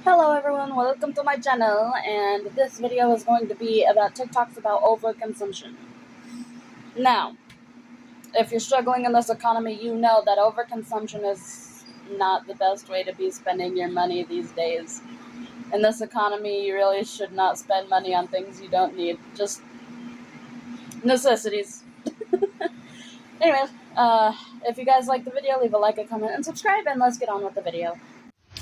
Hello everyone, welcome to my channel, and this video is going to be about TikToks about overconsumption. Now, if you're struggling in this economy, you know that overconsumption is not the best way to be spending your money these days. In this economy, you really should not spend money on things you don't need, just necessities. Anyways, if you guys like the video, leave a like, a comment, and subscribe, and let's get on with the video.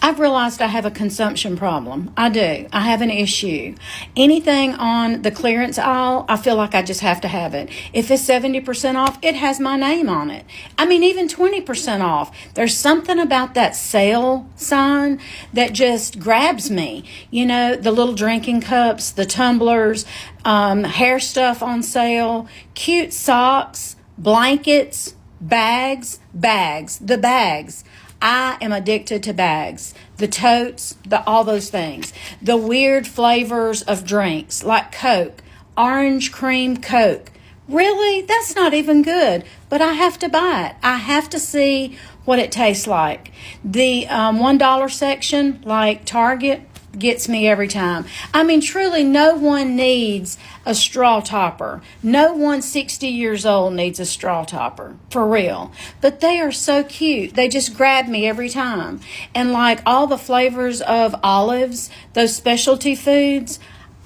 I've realized I have a consumption problem. I do. I have an issue. Anything on the clearance aisle, I feel like I just have to have it. If it's 70% off, it has my name on it. I mean, even 20% off. There's something about that sale sign that just grabs me. You know, the little drinking cups, the tumblers, hair stuff on sale, cute socks, blankets, bags. The bags. I am addicted to bags, the totes, all those things. The weird flavors of drinks like Coke, orange cream Coke. Really? That's not even good, but I have to buy it. I have to see what it tastes like. The $1 section, like Target, gets me every time. I mean, truly, no one needs a straw topper. No one 60 years old needs a straw topper, for real. But they are so cute. They just grab me every time. And like all the flavors of olives, those specialty foods,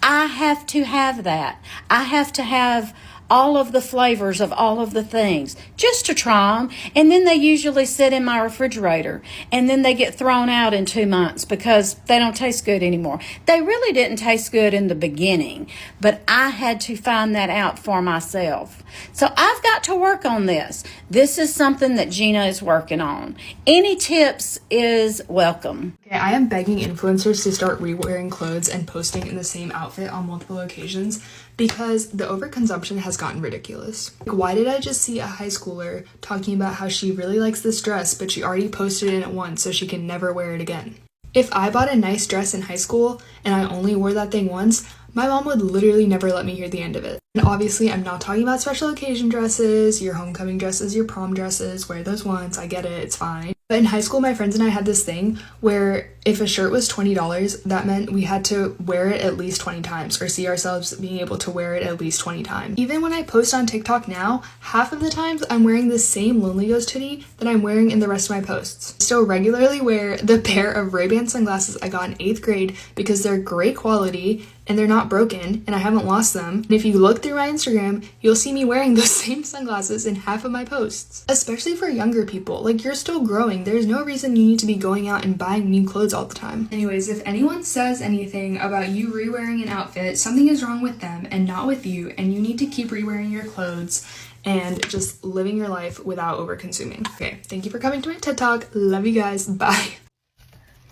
I have to have that. I have to have all of the flavors of all of the things just to try them. And then they usually sit in my refrigerator and then they get thrown out in 2 months because they don't taste good anymore. They really didn't taste good in the beginning, but I had to find that out for myself. So I've got to work on this. This is something that Gina is working on. Any tips is welcome. Okay, I am begging influencers to start re-wearing clothes and posting in the same outfit on multiple occasions because the overconsumption has gotten ridiculous. Like, why did I just see a high schooler talking about how she really likes this dress, but she already posted it once so she can never wear it again? If I bought a nice dress in high school and I only wore that thing once, my mom would literally never let me hear the end of it. And obviously, I'm not talking about special occasion dresses, your homecoming dresses, your prom dresses, wear those once, I get it, it's fine. But in high school, my friends and I had this thing where if a shirt was $20, that meant we had to wear it at least 20 times or see ourselves being able to wear it at least 20 times. Even when I post on TikTok now, half of the times I'm wearing the same Lonely Ghost hoodie that I'm wearing in the rest of my posts. I still regularly wear the pair of Ray-Ban sunglasses I got in 8th grade because they're great quality and they're not broken and I haven't lost them. And if you look through my Instagram, you'll see me wearing those same sunglasses in half of my posts. Especially for younger people, like you're still growing. There's no reason you need to be going out and buying new clothes all the time. Anyways, if anyone says anything about you re-wearing an outfit, something is wrong with them and not with you, and you need to keep re-wearing your clothes and just living your life without over-consuming. Okay, thank you for coming to my TED Talk. Love you guys. Bye.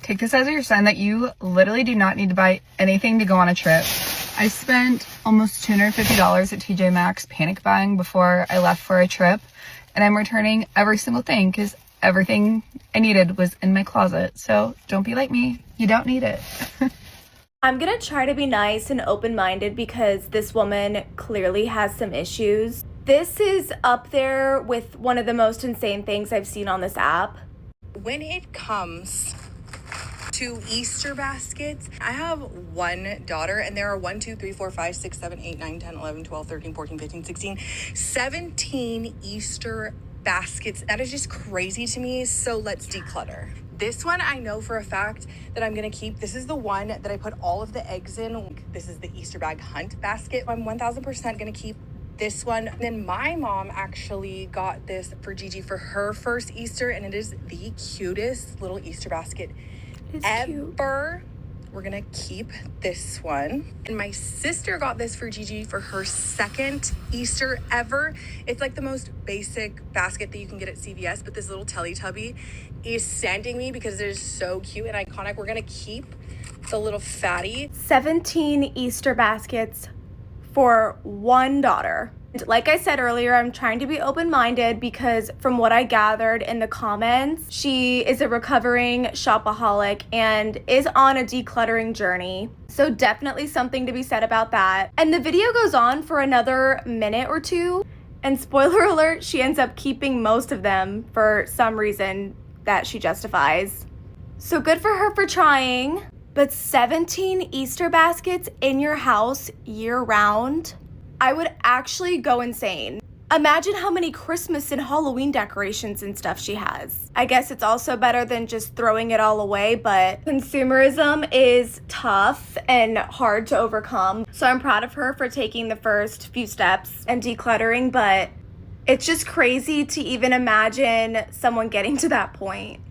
Take this as your sign that you literally do not need to buy anything to go on a trip. I spent almost $250 at TJ Maxx panic buying before I left for a trip, and I'm returning every single thing because everything I needed was in my closet. So don't be like me. You don't need it. I'm gonna try to be nice and open-minded because this woman clearly has some issues. This is up there with one of the most insane things I've seen on this app. When it comes to Easter baskets, I have one daughter and there are 1, 2, 3, 4, 5, 6, 7, 8, 9, 10, 11, 12, 13, 14, 15, 16, 17 Easter baskets. That is just crazy to me. So let's declutter. This one I know for a fact that I'm gonna keep. This is the one that I put all of the eggs in. This is the Easter bag hunt basket. I'm 1000% gonna keep this one. And then my mom actually got this for Gigi for her first Easter, and it is the cutest little Easter basket ever. We're gonna keep this one. And my sister got this for Gigi for her second Easter ever. It's like the most basic basket that you can get at CVS, but this little Teletubby is sending me because it is so cute and iconic. We're gonna keep the little fatty. 17 Easter baskets for one daughter. Like I said earlier, I'm trying to be open-minded because from what I gathered in the comments, she is a recovering shopaholic and is on a decluttering journey. So definitely something to be said about that. And the video goes on for another minute or two. And spoiler alert, she ends up keeping most of them for some reason that she justifies. So good for her for trying. But 17 Easter baskets in your house year round? I would actually go insane. Imagine how many Christmas and Halloween decorations and stuff she has. I guess it's also better than just throwing it all away, but consumerism is tough and hard to overcome. So I'm proud of her for taking the first few steps and decluttering, but it's just crazy to even imagine someone getting to that point.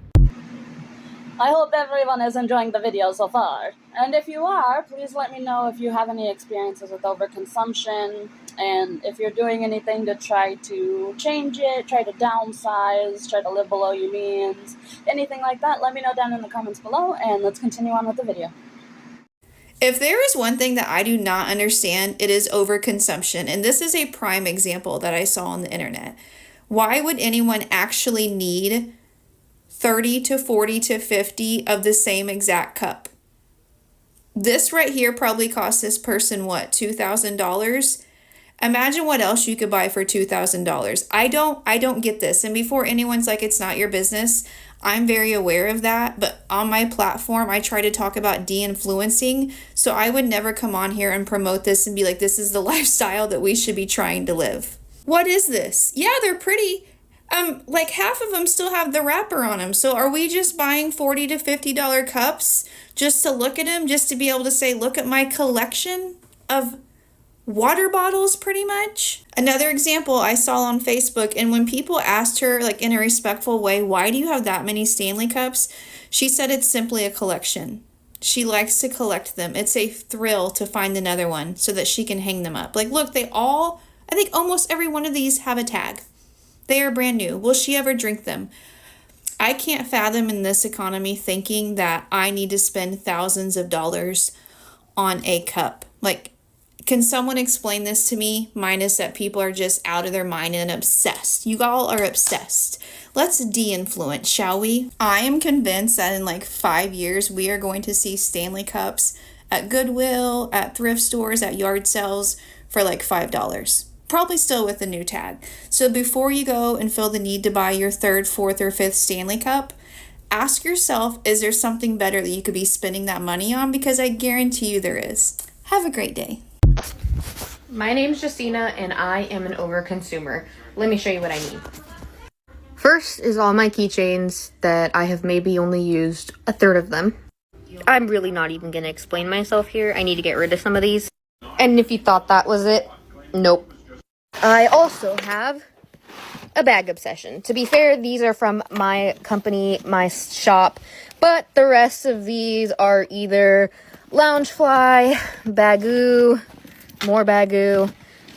I hope everyone is enjoying the video so far. And if you are, please let me know if you have any experiences with overconsumption, and if you're doing anything to try to change it, try to downsize, try to live below your means, anything like that, let me know down in the comments below, and let's continue on with the video. If there is one thing that I do not understand, it is overconsumption. And this is a prime example that I saw on the internet. Why would anyone actually need 30 to 40 to 50 of the same exact cup? This right here probably cost this person, what, $2,000? Imagine what else you could buy for $2,000. I don't get this. And before anyone's like, it's not your business, I'm very aware of that. But on my platform, I try to talk about de-influencing. So I would never come on here and promote this and be like, this is the lifestyle that we should be trying to live. What is this? Yeah, they're pretty. Like half of them still have the wrapper on them. So are we just buying $40 to $50 cups just to look at them, just to be able to say, look at my collection of water bottles, pretty much? Another example I saw on Facebook, and when people asked her, like in a respectful way, why do you have that many Stanley cups? She said it's simply a collection. She likes to collect them. It's a thrill to find another one so that she can hang them up. Like, look, I think almost every one of these have a tag. They are brand new. Will she ever drink them? I can't fathom in this economy thinking that I need to spend thousands of dollars on a cup. Like, can someone explain this to me? Minus that people are just out of their mind and obsessed. You all are obsessed. Let's de-influence, shall we? I am convinced that in like 5 years, we are going to see Stanley cups at Goodwill, at thrift stores, at yard sales for like $5. Probably still with the new tag. So before you go and feel the need to buy your third, fourth, or fifth Stanley cup, ask yourself, is there something better that you could be spending that money on? Because I guarantee you there is. Have a great day. My name's Justina and I am an overconsumer. Let me show you what I need. First is all my keychains that I have maybe only used a third of them. I'm really not even going to explain myself here. I need to get rid of some of these. And if you thought that was it, nope. I also have a bag obsession. To be fair, these are from my company, my shop, but the rest of these are either Loungefly, Bagoo, more Bagoo.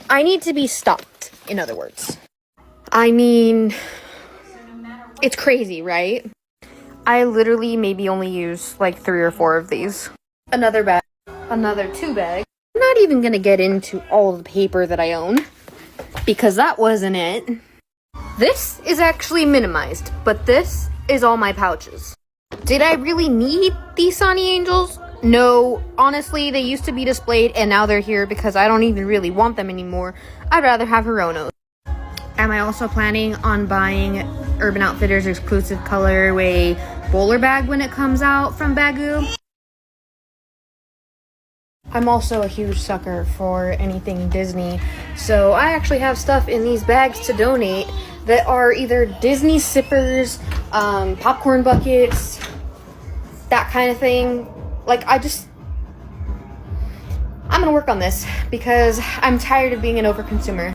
I need to be stopped, in other words. I mean, it's crazy, right? I literally maybe only use like 3 or 4 of these. Another bag, another 2 bags. I'm not even gonna get into all the paper that I own, because that wasn't it. This is actually minimized, but this is all my pouches. Did I really need these Sonny Angels? No, honestly, they used to be displayed and now they're here because I don't even really want them anymore. I'd rather have Hironos. Am I also planning on buying Urban Outfitters exclusive colorway bowler bag when it comes out from Bagoo? I'm also a huge sucker for anything Disney, so I actually have stuff in these bags to donate that are either Disney sippers, popcorn buckets, that kind of thing. Like, I'm gonna work on this because I'm tired of being an overconsumer.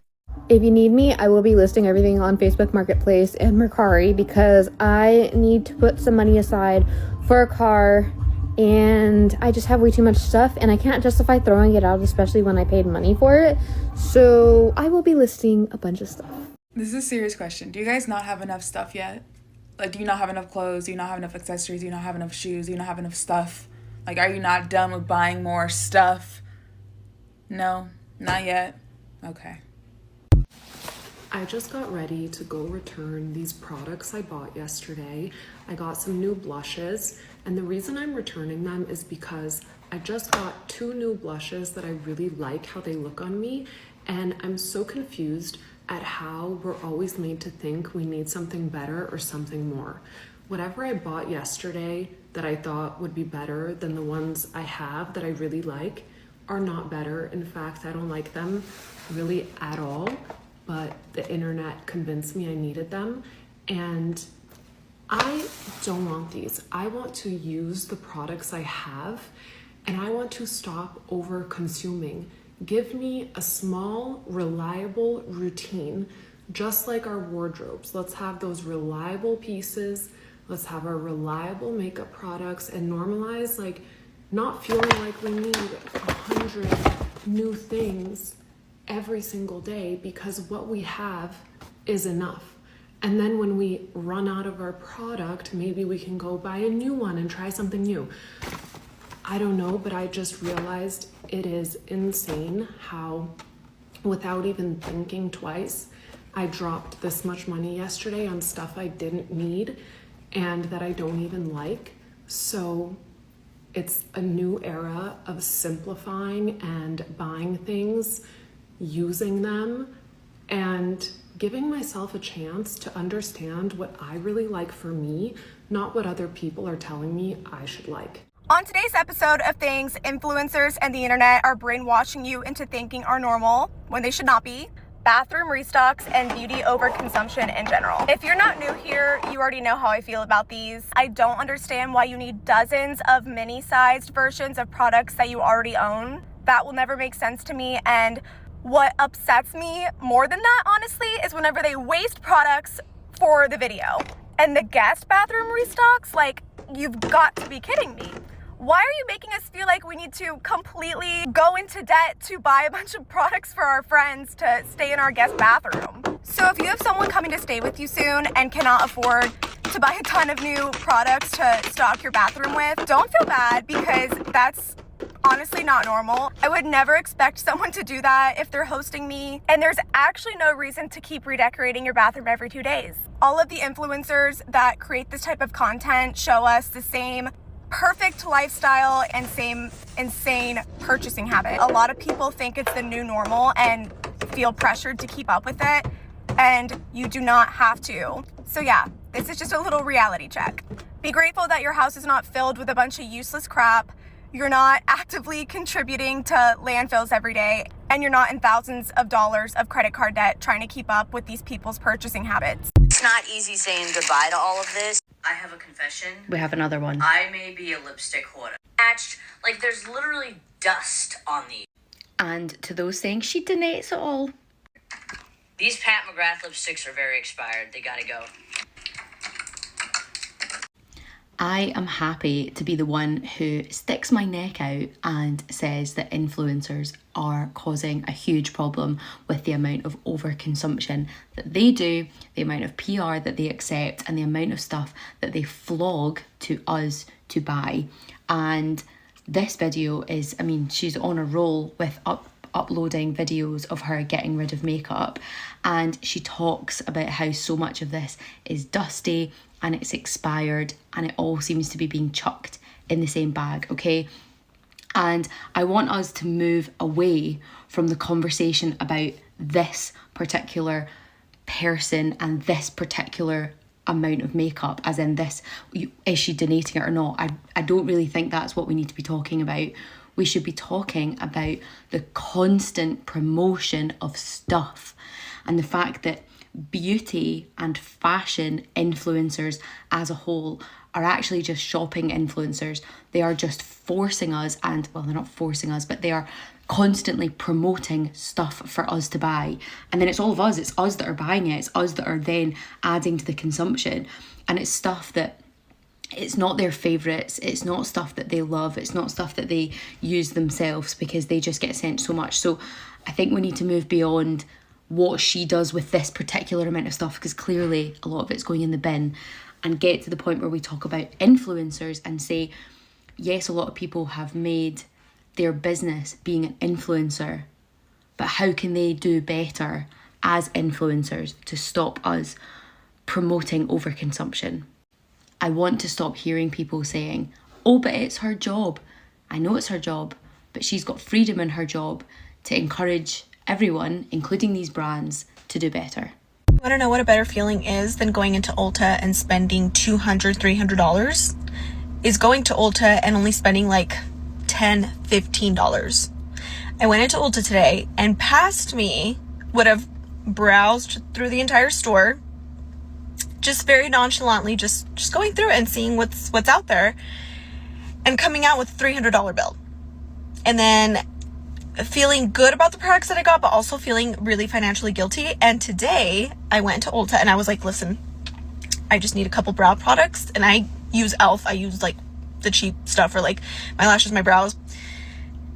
If you need me, I will be listing everything on Facebook Marketplace and Mercari because I need to put some money aside for a car. And I just have way too much stuff and I can't justify throwing it out, especially when I paid money for it. So I will be listing a bunch of stuff. This is a serious question. Do you guys not have enough stuff yet? Like, do you not have enough clothes? Do you not have enough accessories? Do you not have enough shoes? Do you not have enough stuff? Like, are you not done with buying more stuff? No, not yet. Okay. I just got ready to go return these products I bought yesterday. I got some new blushes, and the reason I'm returning them is because I just got 2 new blushes that I really like how they look on me, and I'm so confused at how we're always made to think we need something better or something more. Whatever I bought yesterday that I thought would be better than the ones I have that I really like are not better. In fact, I don't like them really at all, but the internet convinced me I needed them. And I don't want these. I want to use the products I have, and I want to stop over consuming. Give me a small, reliable routine, just like our wardrobes. Let's have those reliable pieces. Let's have our reliable makeup products and normalize like not feeling like we need 100 new things every single day, because what we have is enough. And then when we run out of our product, maybe we can go buy a new one and try something new. I don't know, but I just realized it is insane how, without even thinking twice, I dropped this much money yesterday on stuff I didn't need and that I don't even like. So it's a new era of simplifying and buying things, using them, and giving myself a chance to understand what I really like for me, not what other people are telling me I should like. On today's episode of things influencers and the internet are brainwashing you into thinking are normal when they should not be: bathroom restocks and beauty overconsumption in general. If you're not new here, you already know how I feel about these. I don't understand why you need dozens of mini-sized versions of products that you already own. That will never make sense to me. And what upsets me more than that, honestly, is whenever they waste products for the video. And the guest bathroom restocks, like, you've got to be kidding me. Why are you making us feel like we need to completely go into debt to buy a bunch of products for our friends to stay in our guest bathroom? So if you have someone coming to stay with you soon and cannot afford to buy a ton of new products to stock your bathroom with, don't feel bad, because that's honestly not normal. I would never expect someone to do that if they're hosting me, and there's actually no reason to keep redecorating your bathroom every 2 days. All of the influencers that create this type of content show us the same perfect lifestyle and same insane purchasing habit. A lot of people think it's the new normal and feel pressured to keep up with it, and you do not have to. So yeah, this is just a little reality check. Be grateful that your house is not filled with a bunch of useless crap. You're not actively contributing to landfills every day, and you're not in thousands of dollars of credit card debt trying to keep up with these people's purchasing habits. It's not easy saying goodbye to all of this. I have a confession. We have another one. I may be a lipstick hoarder. Matched, like there's literally dust on these. And to those saying she donates it all. These Pat McGrath lipsticks are very expired. They gotta go. I am happy to be the one who sticks my neck out and says that influencers are causing a huge problem with the amount of overconsumption that they do, the amount of PR that they accept, and the amount of stuff that they flog to us to buy. And this video is, I mean, she's on a roll with uploading videos of her getting rid of makeup, and she talks about how so much of this is dusty and it's expired and it all seems to be being chucked in the same bag, okay? And I want us to move away from the conversation about this particular person and this particular amount of makeup, as in this, is she donating it or not? I don't really think that's what we need to be talking about. We should be talking about the constant promotion of stuff and the fact that beauty and fashion influencers as a whole are actually just shopping influencers. They are just forcing us, and well, they're not forcing us, but they are constantly promoting stuff for us to buy. And then it's all of us, it's us that are buying it, it's us that are then adding to the consumption. And it's stuff that it's not their favourites, it's not stuff that they love, it's not stuff that they use themselves because they just get sent so much. So I think we need to move beyond what she does with this particular amount of stuff, because clearly a lot of it's going in the bin, and get to the point where we talk about influencers and say, yes, a lot of people have made their business being an influencer, but how can they do better as influencers to stop us promoting overconsumption? I want to stop hearing people saying, oh, but it's her job. I know it's her job, but she's got freedom in her job to encourage everyone, including these brands, to do better. Want to know what a better feeling is than going into Ulta and spending $200, $300? is going to Ulta and only spending like $10, $15. I went into Ulta today, and past me would have browsed through the entire store, just very nonchalantly, just going through it and seeing what's out there, and coming out with a $300 bill. And then feeling good about the products that I got, but also feeling really financially guilty. And today I went to Ulta and I was like, listen, I just need a couple brow products, and I use e.l.f. I use like the cheap stuff for like my lashes, my brows,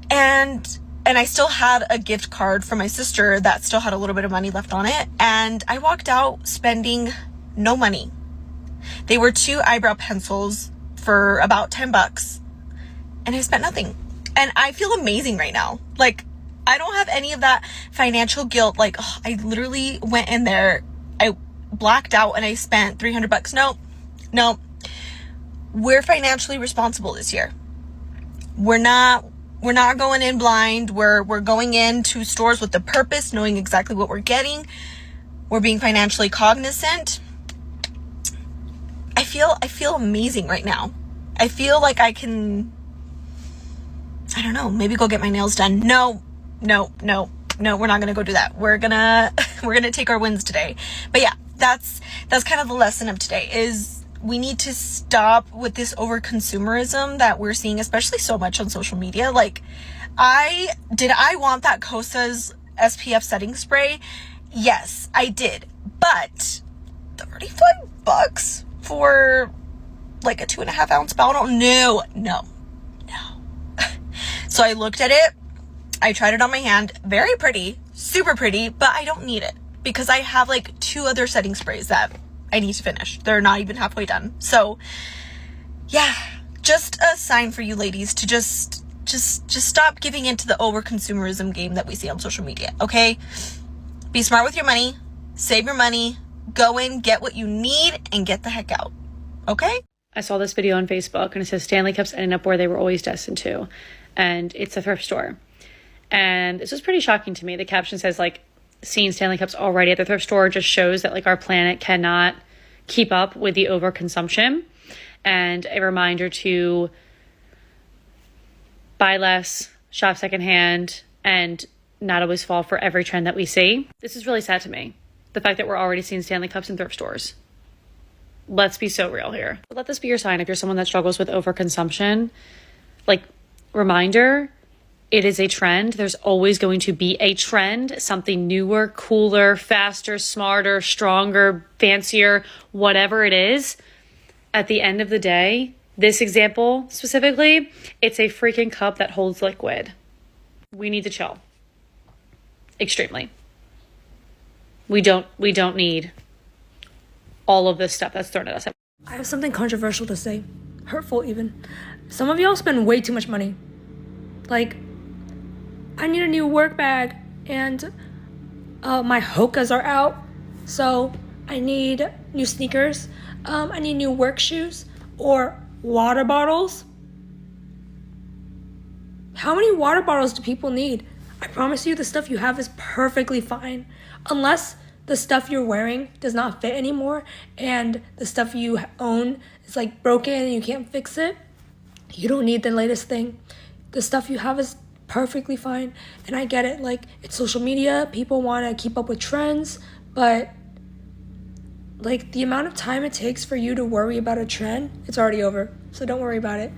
and I still had a gift card from my sister that still had a little bit of money left on it, and I walked out spending no money. They were 2 eyebrow pencils for about $10, and I spent nothing, and I feel amazing right now. Like, I don't have any of that financial guilt. Like, I literally went in there, I blacked out, and I spent $300. No, we're financially responsible this year. We're not going in blind. We're going into stores with the purpose, knowing exactly what we're getting. We're being financially cognizant. I feel amazing right now. I feel like I can, I don't know, maybe go get my nails done. No, we're not gonna go do that. We're gonna take our wins today. But yeah, that's kind of the lesson of today, is we need to stop with this over-consumerism that we're seeing, especially so much on social media. Like, I want that Kosas SPF setting spray? Yes, I did. But $35 for like a 2.5 ounce bottle? No. So I looked at it. I tried it on my hand. Very pretty, super pretty, but I don't need it because I have like 2 other setting sprays that I need to finish. They're not even halfway done. So yeah, just a sign for you ladies to just stop giving into the over consumerism game that we see on social media. Okay, be smart with your money, save your money, go in, get what you need, and get the heck out. Okay. I saw this video on Facebook, and it says Stanley Cups ended up where they were always destined to, and it's a thrift store. And this was pretty shocking to me. The caption says, like, seeing Stanley Cups already at the thrift store just shows that, like, our planet cannot keep up with the overconsumption, and a reminder to buy less, shop secondhand, and not always fall for every trend that we see. This is really sad to me, the fact that we're already seeing Stanley Cups in thrift stores. Let's be so real here. Let this be your sign if you're someone that struggles with overconsumption. Like, reminder, it is a trend. There's always going to be a trend, something newer, cooler, faster, smarter, stronger, fancier, whatever it is. At the end of the day, this example specifically, it's a freaking cup that holds liquid. We need to chill. Extremely. We don't need all of this stuff that's thrown at us. I have something controversial to say. Hurtful even. Some of y'all spend way too much money. Like, I need a new work bag, and my Hokas are out, so I need new sneakers. I need new work shoes or water bottles. How many water bottles do people need? I promise you the stuff you have is perfectly fine. Unless the stuff you're wearing does not fit anymore and the stuff you own is like broken and you can't fix it, you don't need the latest thing. The stuff you have is perfectly fine. And I get it, like, it's social media, people want to keep up with trends, but like the amount of time it takes for you to worry about a trend, it's already over, so don't worry about it.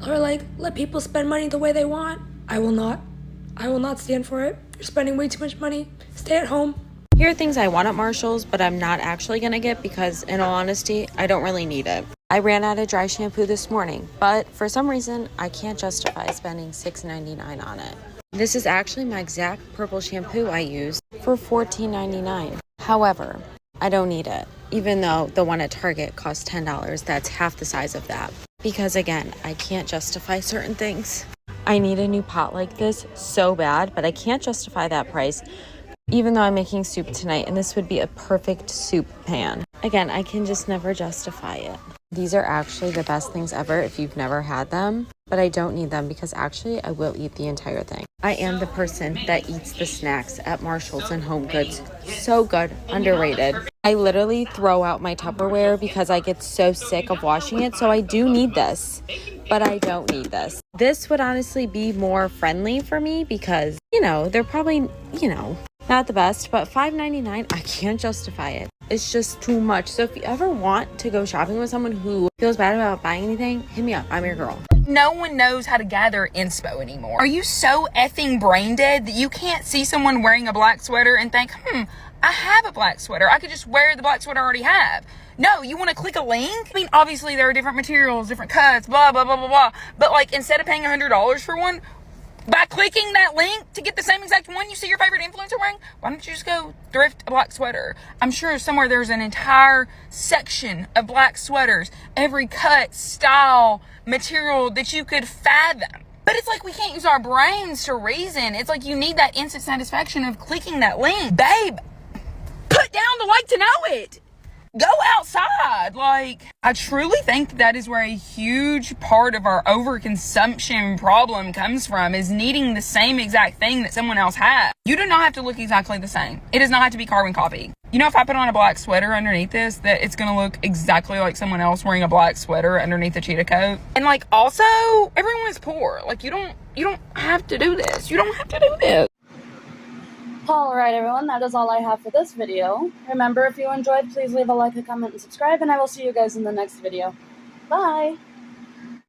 Or like, let people spend money the way they want. I will not stand for it. You're spending way too much money. Stay at home. Here are things I want at Marshall's, but I'm not actually gonna get because, in all honesty, I don't really need it. I ran out of dry shampoo this morning, but for some reason, I can't justify spending $6.99 on it. This is actually my exact purple shampoo I use for $14.99. However, I don't need it, even though the one at Target costs $10. That's half the size of that. Because again, I can't justify certain things. I need a new pot like this so bad, but I can't justify that price, even though I'm making soup tonight, and this would be a perfect soup pan. Again, I can just never justify it. These are actually the best things ever if you've never had them, but I don't need them because actually I will eat the entire thing. I am the person that eats the snacks at Marshall's and Home Goods. So good, underrated. I literally throw out my Tupperware because I get so sick of washing it. So I do need this, but I don't need this. This would honestly be more friendly for me because, you know, they're probably, you know, not the best, but $5.99, I can't justify it. It's just too much. So if you ever want to go shopping with someone who feels bad about buying anything, hit me up. I'm your girl. No one knows how to gather inspo anymore. Are you so effing brain dead that you can't see someone wearing a black sweater and think, I have a black sweater. I could just wear the black sweater I already have. No, you want to click a link? I mean, obviously there are different materials, different cuts, blah, blah, blah, blah, blah. But like, instead of paying $100 for one, by clicking that link to get the same exact one you see your favorite influencer wearing, why don't you just go thrift a black sweater? I'm sure somewhere there's an entire section of black sweaters, every cut, style, material that you could fathom. But it's like we can't use our brains to reason. It's like you need that instant satisfaction of clicking that link. Babe, put down the like to know it. Go outside. Like, I truly think that is where a huge part of our overconsumption problem comes from, is needing the same exact thing that someone else has. You do not have to look exactly the same. It does not have to be carbon copy. You know, if I put on a black sweater underneath this, that it's going to look exactly like someone else wearing a black sweater underneath a cheetah coat. And like, also, everyone is poor. Like, you don't have to do this. You don't have to do this. Alright everyone, that is all I have for this video. Remember, if you enjoyed, please leave a like, a comment, and subscribe, and I will see you guys in the next video. Bye!